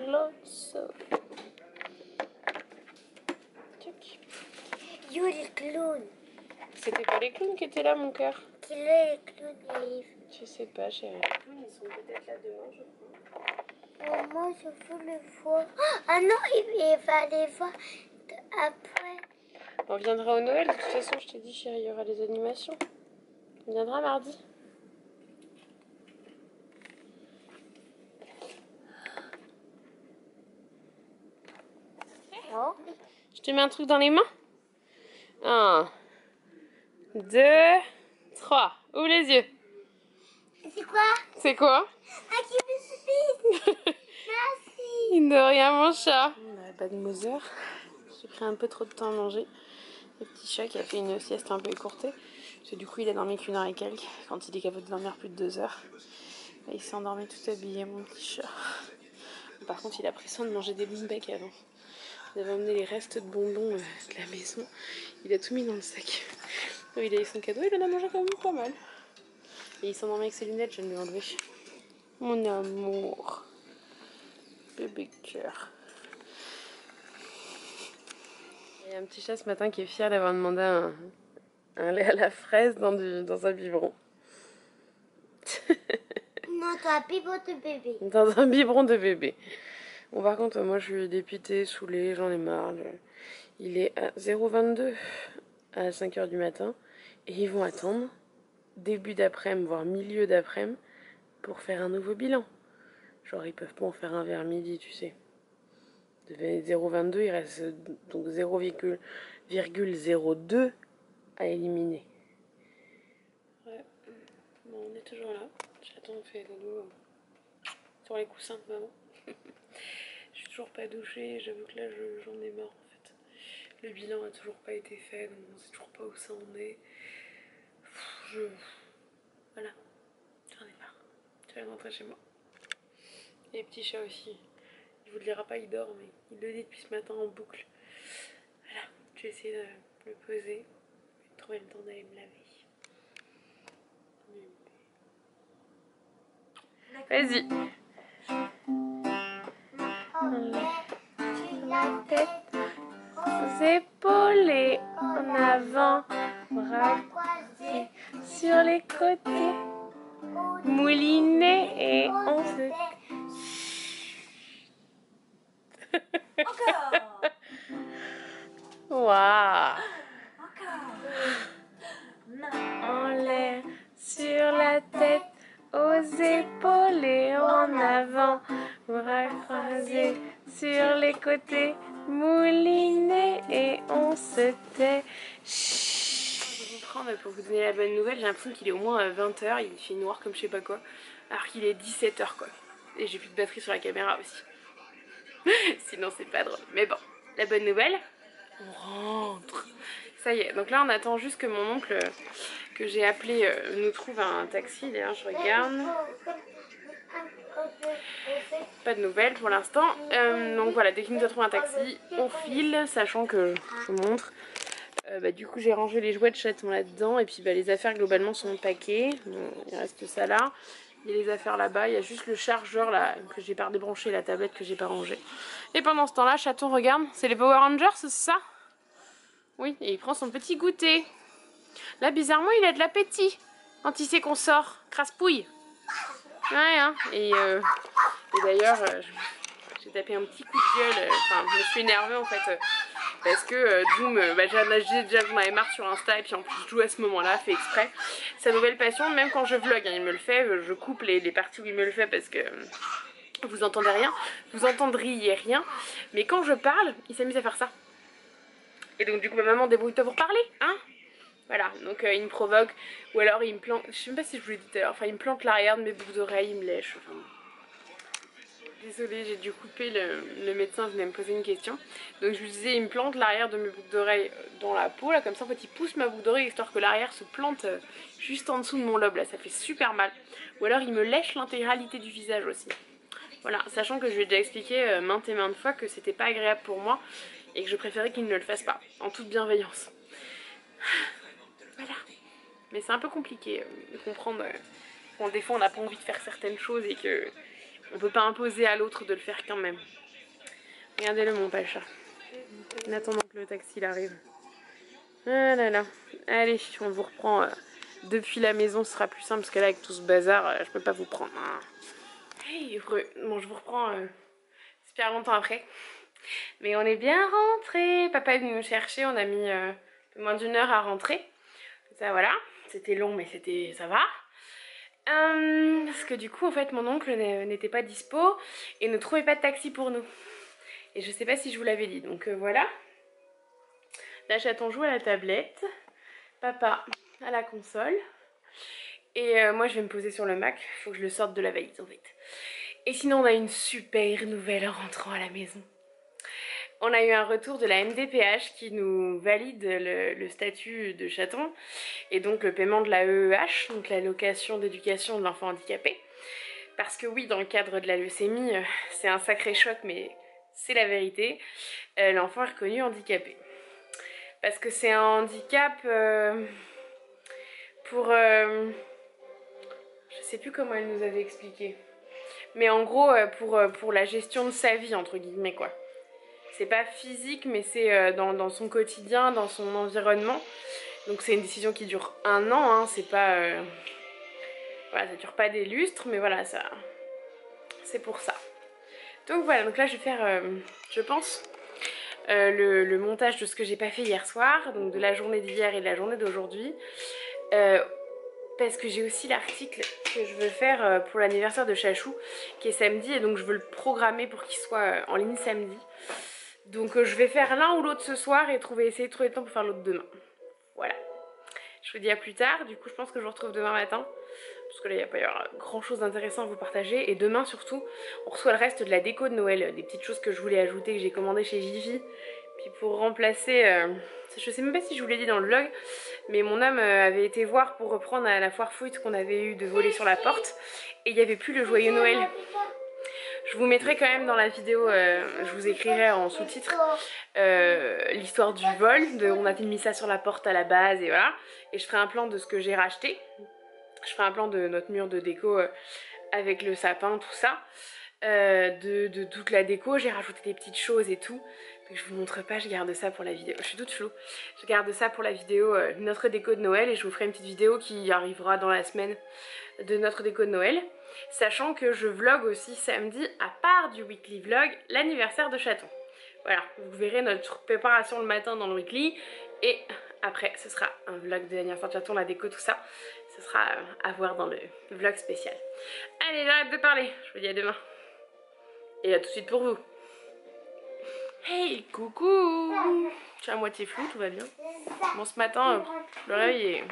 L'osso. You le clown. C'était pas les clowns qui étaient là, mon cœur? Qui est le clown, Yves? Je sais pas, chérie. Les clowns, ils sont peut-être là demain, je crois. Moi, je veux le voir. Ah non, il va aller voir après. On viendra au Noël, de toute façon, je t'ai dit, chérie, il y aura des animations. On viendra mardi. Oh. Je te mets un truc dans les mains. 1, 2, 3. Ouvre les yeux. C'est quoi? C'est quoi? Ah, qui me suffit. Merci. De rien, mon chat. Bad Mother. J'ai pris un peu trop de temps à manger. Le petit chat qui a fait une sieste un peu écourtée. Parce que du coup, il a dormi qu'1 heure et quelques. Quand il est capable de dormir plus de 2 heures. Et il s'est endormi tout habillé, mon petit chat. Par contre, il a pris soin de manger des Boombecs avant. Il avait emmené les restes de bonbons de la maison. Il a tout mis dans le sac. Donc, il a eu son cadeau, il en a mangé quand même pas mal. Et il s'endormait avec ses lunettes, je vais lui enlever. Mon amour. Bébé cœur. Il y a un petit chat ce matin qui est fier d'avoir demandé un lait à la fraise dans un biberon. Non, t'as un biberon de bébé. Dans un biberon de bébé. Bon, par contre, moi je suis dépitée, saoulée, j'en ai marre. Il est à 0,22 à 5 h du matin. Et ils vont attendre début d'après-midi, voire milieu d'après-midi, pour faire un nouveau bilan. Genre, ils peuvent pas en faire un vers midi, tu sais. De 0,22, il reste donc 0,02 à éliminer. Ouais, bon, on est toujours là. J'attends de faire dodo sur les coussins de maman. Je suis toujours pas douchée, j'avoue que là j'en ai marre en fait. Le bilan a toujours pas été fait, donc on sait toujours pas où ça en est. Voilà, j'en ai marre. Je vais rentrer chez moi. Et les petits chats aussi. Il vous le dira pas, il dort, mais il le dit depuis ce matin en boucle. Voilà, je vais essayer de me poser et de trouver le temps d'aller me laver. Vas-y. La tête aux épaules et en avant, bras croisés sur les côtés, moulinés et on se... Encore. Waouh. Encore. En l'air, sur la tête, aux épaules et en avant, bras croisés sur les côtés, moulinés et on se tait. Je vais vous prendre pour vous donner la bonne nouvelle. J'ai l'impression qu'il est au moins 20 h, il fait noir comme je sais pas quoi, alors qu'il est 17 h quoi. Et j'ai plus de batterie sur la caméra aussi. Sinon c'est pas drôle. Mais bon, la bonne nouvelle, on rentre. Ça y est, donc là on attend juste que mon oncle que j'ai appelé nous trouve un taxi. D'ailleurs je regarde. Pas de nouvelles pour l'instant. Donc voilà, dès qu'il nous a trouvé un taxi, on file, sachant que, je vous montre, du coup j'ai rangé les jouets de chaton là-dedans. Et puis les affaires globalement sont paquées. Bon, il reste ça là. Il y a les affaires là-bas, il y a juste le chargeur là que j'ai pas débranché, la tablette que j'ai pas rangée. Et pendant ce temps-là, chaton regarde, c'est les Power Rangers, c'est ça? Oui, et il prend son petit goûter. Là, bizarrement, il a de l'appétit quand il sait qu'on sort. Crasse-pouille. Ouais, hein. Et d'ailleurs, j'ai tapé un petit coup de gueule. Enfin, je me suis énervée en fait. Parce que Doom, j'ai déjà j'en avais marre sur Insta. Et puis en plus, je joue à ce moment-là, fait exprès. Sa nouvelle passion, même quand je vlog, hein, il me le fait. Je coupe les parties où il me le fait parce que vous entendez rien. Vous entendriez rien. Mais quand je parle, il s'amuse à faire ça. Et donc du coup, maman, débrouille-toi pour parler, hein. Voilà, donc il me provoque, ou alors il me plante, je sais même pas si je vous l'ai dit tout à l'heure, enfin il me plante l'arrière de mes boucles d'oreilles, il me lèche, enfin... Désolée, j'ai dû couper, le médecin venait me poser une question. Donc je lui disais, il me plante l'arrière de mes boucles d'oreilles dans la peau, là, comme ça en fait il pousse ma boucle d'oreille, histoire que l'arrière se plante juste en dessous de mon lobe, là, ça fait super mal. Ou alors il me lèche l'intégralité du visage aussi. Voilà, sachant que je lui ai déjà expliqué maintes et maintes fois que c'était pas agréable pour moi, et que je préférais qu'il ne le fasse pas, en toute bienveillance. Voilà. Mais c'est un peu compliqué de comprendre quand des fois on n'a pas envie de faire certaines choses et que on peut pas imposer à l'autre de le faire quand même. Regardez-le mon pacha. En attendant que le taxi arrive. Ah là là. Allez, on vous reprend depuis la maison, ce sera plus simple parce que là avec tout ce bazar, je peux pas vous prendre. Hey, bon, je vous reprends super longtemps après. Mais on est bien rentré. Papa est venu nous chercher, on a mis moins d'1 heure à rentrer. Ça voilà, c'était long mais ça va. Parce que du coup en fait mon oncle n'était pas dispo et ne trouvait pas de taxi pour nous. Et je sais pas si je vous l'avais dit, donc voilà. Là chaton joue à la tablette, papa à la console. Et moi je vais me poser sur le Mac, faut que je le sorte de la valise en fait. Et sinon on a une super nouvelle en rentrant à la maison. On a eu un retour de la MDPH qui nous valide le statut de chaton et donc le paiement de la EEH, donc l'allocation d'éducation de l'enfant handicapé. Parce que oui, dans le cadre de la leucémie, c'est un sacré choc, mais c'est la vérité, l'enfant est reconnu handicapé. Parce que c'est un handicap pour... je sais plus comment elle nous avait expliqué. Mais en gros, pour la gestion de sa vie, entre guillemets, quoi. C'est pas physique, mais c'est dans son quotidien, dans son environnement. Donc c'est une décision qui dure 1 an, hein, c'est pas... voilà, ça dure pas des lustres, mais voilà, ça... c'est pour ça. Donc voilà, donc là je vais faire, je pense, le montage de ce que j'ai pas fait hier soir, donc de la journée d'hier et de la journée d'aujourd'hui. Parce que j'ai aussi l'article que je veux faire pour l'anniversaire de Chachou, qui est samedi, et donc je veux le programmer pour qu'il soit en ligne samedi. Donc je vais faire l'un ou l'autre ce soir et essayer de trouver le temps pour faire l'autre demain. Voilà. Je vous dis à plus tard, du coup je pense que je vous retrouve demain matin. Parce que là il n'y a pas y avoir grand chose d'intéressant à vous partager. Et demain surtout, on reçoit le reste de la déco de Noël. Des petites choses que je voulais ajouter, que j'ai commandé chez Jiffy. Puis pour remplacer, je sais même pas si je vous l'ai dit dans le vlog, mais mon âme avait été voir pour reprendre à la foire fouille qu'on avait eu de voler sur la porte. Et il n'y avait plus le joyeux Noël. Je vous mettrai quand même dans la vidéo, je vous écrirai en sous-titre l'histoire du vol. On avait mis ça sur la porte à la base et voilà. Et je ferai un plan de ce que j'ai racheté. Je ferai un plan de notre mur de déco avec le sapin, tout ça. De toute la déco, j'ai rajouté des petites choses et tout. Donc je vous montre pas, je garde ça pour la vidéo. Je suis toute floue. Je garde ça pour la vidéo de notre déco de Noël et je vous ferai une petite vidéo qui arrivera dans la semaine de notre déco de Noël. Sachant que je vlog aussi samedi, à part du weekly vlog, l'anniversaire de Chaton. Voilà, vous verrez notre préparation le matin dans le weekly. Et après, ce sera un vlog de l'anniversaire de Chaton, la déco, tout ça. Ce sera à voir dans le vlog spécial. Allez, j'arrête de parler. Je vous dis à demain. Et à tout de suite pour vous. Hey, coucou. Je suis à moitié floue, tout va bien. Bon, ce matin, le réveil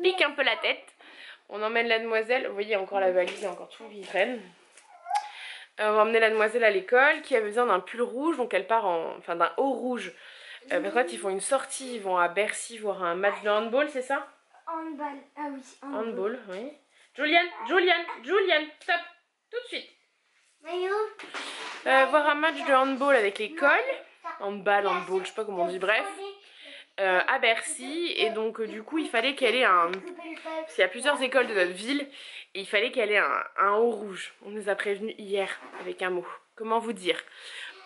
pique un peu la tête. On emmène la demoiselle. Vous voyez, encore la valise, il y a encore tout qui traîne. On va emmener la demoiselle à l'école qui a besoin d'un pull rouge. Donc elle part enfin d'un haut rouge. Parce qu'en fait, ils font une sortie. Ils vont à Bercy voir un match de handball, c'est ça? Handball, ah oui, handball, oui. Julian, stop, tout de suite. Voir un match de handball avec l'école. Handball, je sais pas comment on dit, bref. À Bercy. Et donc, du coup, il fallait qu'elle ait un... Parce qu'il y a plusieurs écoles de notre ville. Et il fallait qu'elle ait un haut rouge. On nous a prévenus hier avec un mot. Comment vous dire?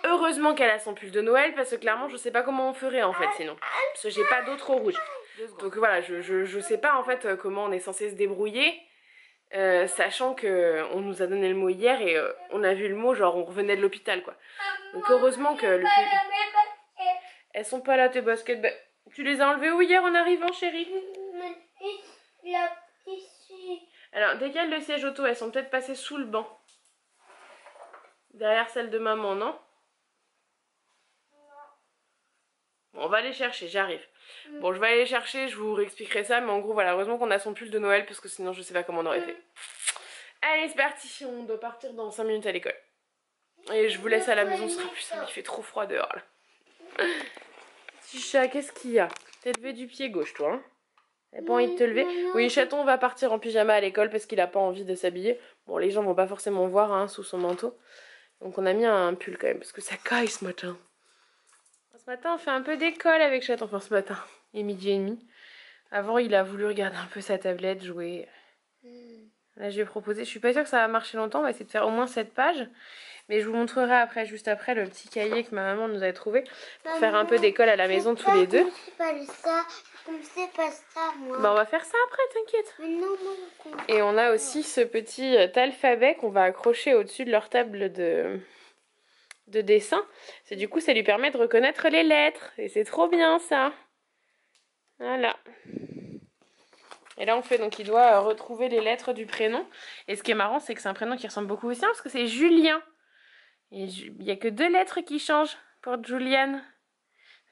Heureusement qu'elle a son pull de Noël. Parce que clairement, je sais pas comment on ferait en fait sinon. Parce que j'ai pas d'autre haut rouge. Donc voilà, je sais pas en fait comment on est censé se débrouiller. Sachant que on nous a donné le mot hier et on a vu le mot genre on revenait de l'hôpital quoi. Donc heureusement que le pull... Elles sont pas là tes baskets. Bah, tu les as enlevées où hier en arrivant chérie? Alors décale le siège auto, elles sont peut-être passées sous le banc. Derrière celle de maman, non? Bon, on va les chercher, j'arrive. Bon, je vais aller les chercher, je vous réexpliquerai ça, mais en gros, voilà, heureusement qu'on a son pull de Noël, parce que sinon, je sais pas comment on aurait fait. Allez, c'est parti, on doit partir dans 5 minutes à l'école. Et je vous laisse à la maison, ce sera plus simple, il fait trop froid dehors, là. Petit chat, qu'est-ce qu'il y a? T'es levé du pied gauche, toi, hein? T'as pas envie de te lever? Oui, Chaton va partir en pyjama à l'école, parce qu'il a pas envie de s'habiller. Bon, les gens vont pas forcément voir, hein, sous son manteau. Donc on a mis un pull quand même, parce que ça caille ce matin. Ce matin, on fait un peu d'école avec Chaton. Enfin, ce matin, il est 12h30. Avant, il a voulu regarder un peu sa tablette, jouer. Là, je lui ai proposé. Je suis pas sûre que ça va marcher longtemps. On va essayer de faire au moins 7 pages. Mais je vous montrerai après, juste après, le petit cahier que ma maman nous avait trouvé. Pour faire un peu d'école à la maison tous les deux. Pas ça, moi. Bah, on va faire ça après, t'inquiète. Mais non, et on a aussi ce petit alphabet qu'on va accrocher au-dessus de leur table de dessin. C'est du coup ça lui permet de reconnaître les lettres et c'est trop bien ça. Voilà. Et là on fait donc il doit retrouver les lettres du prénom. Et ce qui est marrant c'est que c'est un prénom qui ressemble beaucoup au sien parce que c'est Julien. Et il n'y a que 2 lettres qui changent pour Julian.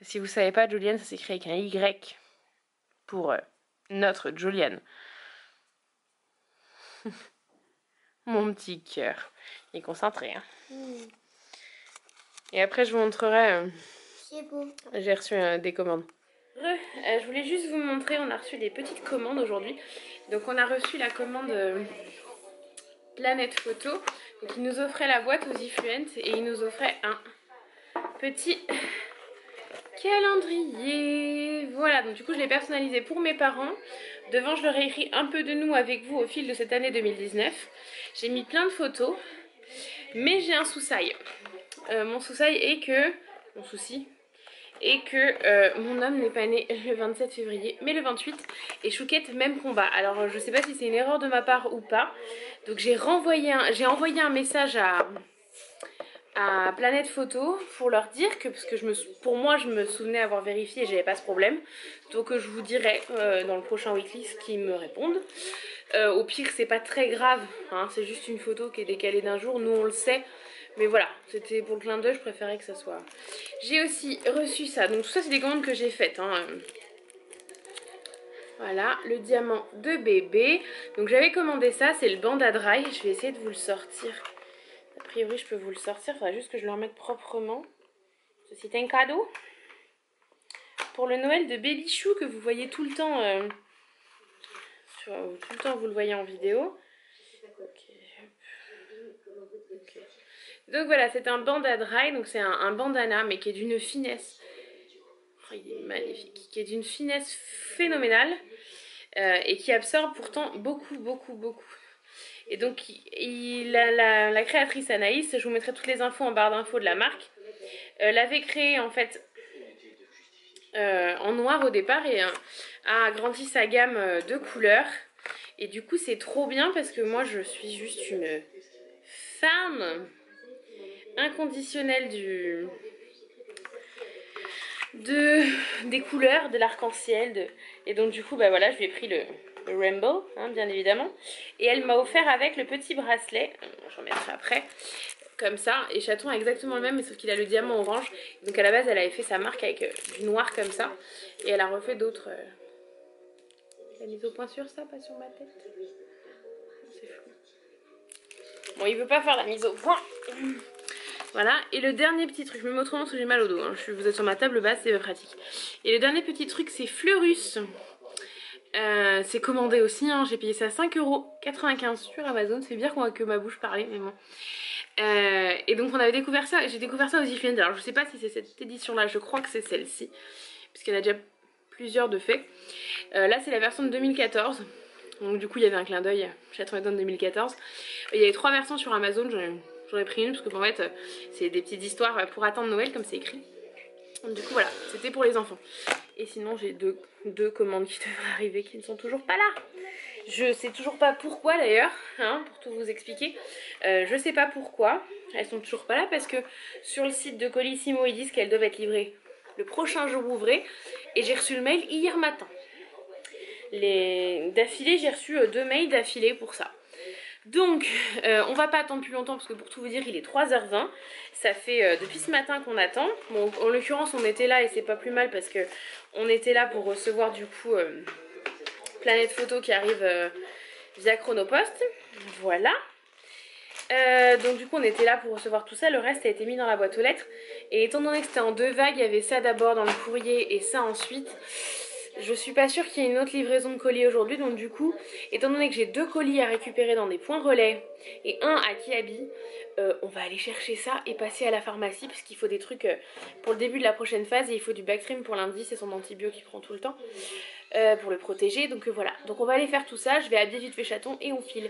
Si vous savez pas, Julian ça s'écrit avec un Y pour notre Julian. Mon petit cœur. Il est concentré, hein. Et après, je vous montrerai... C'est beau. J'ai reçu des commandes. Je voulais juste vous montrer, on a reçu des petites commandes aujourd'hui. Donc on a reçu la commande Planète Photo. Donc ils nous offraient la boîte aux Ifluent et ils nous offraient un petit calendrier. Voilà, donc du coup je l'ai personnalisé pour mes parents. Devant je leur ai écrit un peu de nous avec vous au fil de cette année 2019. J'ai mis plein de photos. Mais j'ai un souci. Mon souci est que... Mon souci et que mon homme n'est pas né le 27 février mais le 28 et Chouquette même combat. Alors je sais pas si c'est une erreur de ma part ou pas, donc j'ai envoyé un message à Planète Photo pour leur dire que, parce que pour moi je me souvenais avoir vérifié et j'avais pas ce problème, donc je vous dirai dans le prochain weekly ce qu'ils me répondent. Au pire c'est pas très grave, hein, c'est juste une photo qui est décalée d'un jour, nous on le sait. Mais voilà, c'était pour le clin d'œil, je préférais que ça soit... J'ai aussi reçu ça, donc tout ça c'est des commandes que j'ai faites. Hein. Voilà, le diamant de bébé. Donc j'avais commandé ça, c'est le Banda Dry. Je vais essayer de vous le sortir. A priori je peux vous le sortir, il faudra juste que je le remette proprement. Ceci est un cadeau. Pour le Noël de Baby Chou que vous voyez tout le temps. Tout le temps vous le voyez en vidéo. Ok. Donc voilà, c'est un Banda Dry, donc c'est un bandana mais qui est d'une finesse, oh, il est magnifique, qui est d'une finesse phénoménale et qui absorbe pourtant beaucoup. Et donc la créatrice Anaïs, je vous mettrai toutes les infos en barre d'infos de la marque, l'avait créé en fait en noir au départ et a agrandi sa gamme de couleurs. Et du coup c'est trop bien parce que moi je suis juste une fan inconditionnelle des couleurs, de l'arc-en-ciel. Et donc du coup bah voilà, je lui ai pris le Rainbow, hein, bien évidemment. Et elle m'a offert avec le petit bracelet, j'en mettrai après, comme ça. Et Chaton a exactement le même, mais sauf qu'il a le diamant orange. Donc à la base elle avait fait sa marque avec du noir comme ça. Et elle a refait d'autres... Elle a mis au point sur ça, pas sur ma tête. C'est flou. Bon, il veut pas faire la mise au point. Voilà, et le dernier petit truc, je me mets autrement parce que j'ai mal au dos, hein. Vous êtes sur ma table basse, c'est pas pratique. Et le dernier petit truc, c'est Fleurus. C'est commandé aussi, hein. J'ai payé ça 5,95 € sur Amazon. C'est bien que ma bouche parlait, mais bon. Et donc on avait découvert ça, j'ai découvert ça aux Ifluent. Alors je sais pas si c'est cette édition là, je crois que c'est celle-ci, puisqu'il y en a déjà plusieurs de fait. Là c'est la version de 2014. Donc du coup il y avait un clin d'œil, Chaton de 2014. Il y avait 3 versions sur Amazon, j'en ai pris une parce que en fait c'est des petites histoires pour attendre Noël comme c'est écrit. Donc du coup voilà, c'était pour les enfants. Et sinon j'ai deux commandes qui devraient arriver qui ne sont toujours pas là. Je sais toujours pas pourquoi d'ailleurs, hein, pour tout vous expliquer. Je sais pas pourquoi, elles sont toujours pas là parce que sur le site de Colissimo ils disent qu'elles doivent être livrées le prochain jour ouvré. Et j'ai reçu le mail hier matin. D'affilée, j'ai reçu 2 mails d'affilée pour ça. Donc, on va pas attendre plus longtemps parce que pour tout vous dire, il est 3h20. Ça fait depuis ce matin qu'on attend. Bon, en l'occurrence, on était là et c'est pas plus mal parce que on était là pour recevoir du coup Planète Photo qui arrive via Chronopost. Voilà. Donc du coup on était là pour recevoir tout ça, le reste a été mis dans la boîte aux lettres. Et étant donné que c'était en 2 vagues, il y avait ça d'abord dans le courrier et ça ensuite. Je suis pas sûre qu'il y ait une autre livraison de colis aujourd'hui, donc du coup, étant donné que j'ai 2 colis à récupérer dans des points relais et un à Kiabi, on va aller chercher ça et passer à la pharmacie parce qu'il faut des trucs pour le début de la prochaine phase et il faut du Bactrim pour lundi, c'est son antibio qui prend tout le temps pour le protéger, donc voilà. Donc on va aller faire tout ça, je vais habiller vite fait Chaton et on file.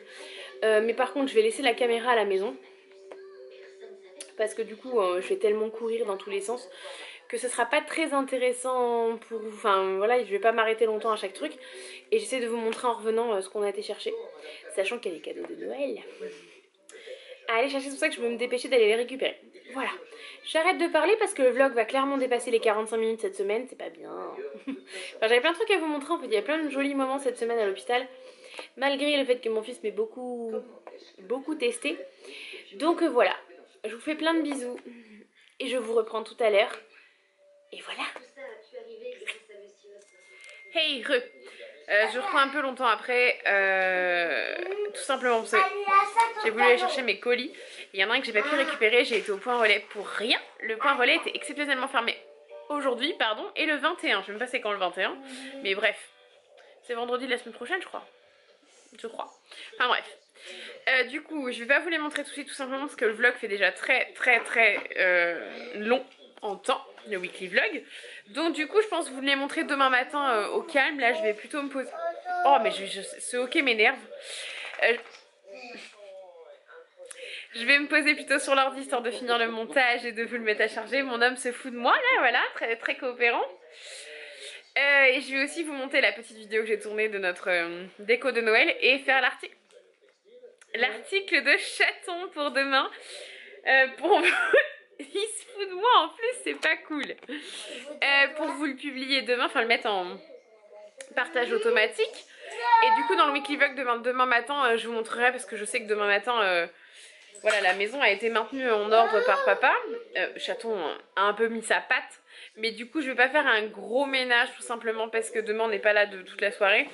Mais par contre je vais laisser la caméra à la maison parce que du coup je vais tellement courir dans tous les sens que ce sera pas très intéressant pour vous, enfin voilà, je vais pas m'arrêter longtemps à chaque truc et j'essaie de vous montrer en revenant ce qu'on a été chercher, sachant qu'il y a les cadeaux de Noël à aller chercher, c'est pour ça que je veux me dépêcher d'aller les récupérer. Voilà, j'arrête de parler parce que le vlog va clairement dépasser les 45 minutes cette semaine, c'est pas bien. Enfin, j'avais plein de trucs à vous montrer en fait, il y a plein de jolis moments cette semaine à l'hôpital, malgré le fait que mon fils m'ait beaucoup testé. Donc voilà, je vous fais plein de bisous et je vous reprends tout à l'heure. Et voilà. Hey, Je reprends un peu longtemps après, tout simplement parce que j'ai voulu aller chercher mes colis. Il y en a un que j'ai pas pu récupérer, j'ai été au point relais pour rien. Le point relais était exceptionnellement fermé aujourd'hui, pardon, et le 21. Je sais même pas c'est quand le 21, mais bref. C'est vendredi de la semaine prochaine, je crois. Enfin bref. Du coup, je vais pas vous les montrer tout de suite, tout simplement parce que le vlog fait déjà très long en temps, le weekly vlog. Donc du coup, je pense vous les montrer demain matin au calme. Là, je vais plutôt me poser... Oh, mais ce hockey m'énerve. Je vais me poser plutôt sur l'ordi histoire de finir le montage et de vous le mettre à charger. Mon homme se fout de moi, là, voilà, très coopérant. Et je vais aussi vous monter la petite vidéo que j'ai tournée de notre déco de Noël et faire l'article de chaton pour demain. Il se fout de moi en plus, c'est pas cool. Pour vous le publier demain, enfin le mettre en partage automatique. Et du coup dans le weekly vlog demain matin, je vous montrerai parce que je sais que demain matin... voilà, la maison a été maintenue en ordre par papa. Chaton a un peu mis sa patte. Mais du coup, je vais pas faire un gros ménage tout simplement parce que demain on n'est pas là de toute la soirée.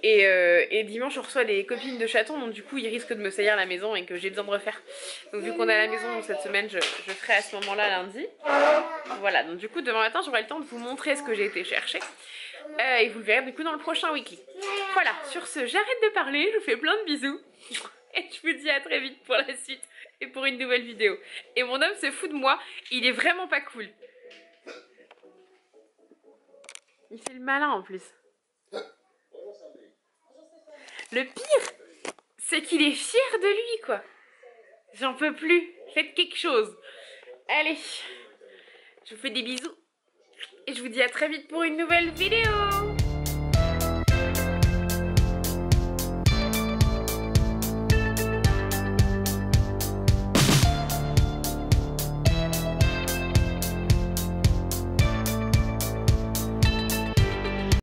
Et dimanche, on reçoit les copines de Chaton. Donc du coup, il risque de me saillir la maison et que j'ai besoin de refaire. Donc vu qu'on est à la maison cette semaine, je ferai à ce moment-là lundi. Voilà, donc du coup, demain matin, j'aurai le temps de vous montrer ce que j'ai été chercher. Et vous le verrez du coup dans le prochain weekly. Voilà, sur ce, j'arrête de parler. Je vous fais plein de bisous. Et je vous dis à très vite pour la suite et pour une nouvelle vidéo. Et mon homme se fout de moi, il est vraiment pas cool. Il fait le malin en plus. Le pire, c'est qu'il est fier de lui quoi. J'en peux plus, faites quelque chose. Allez, je vous fais des bisous. Et je vous dis à très vite pour une nouvelle vidéo.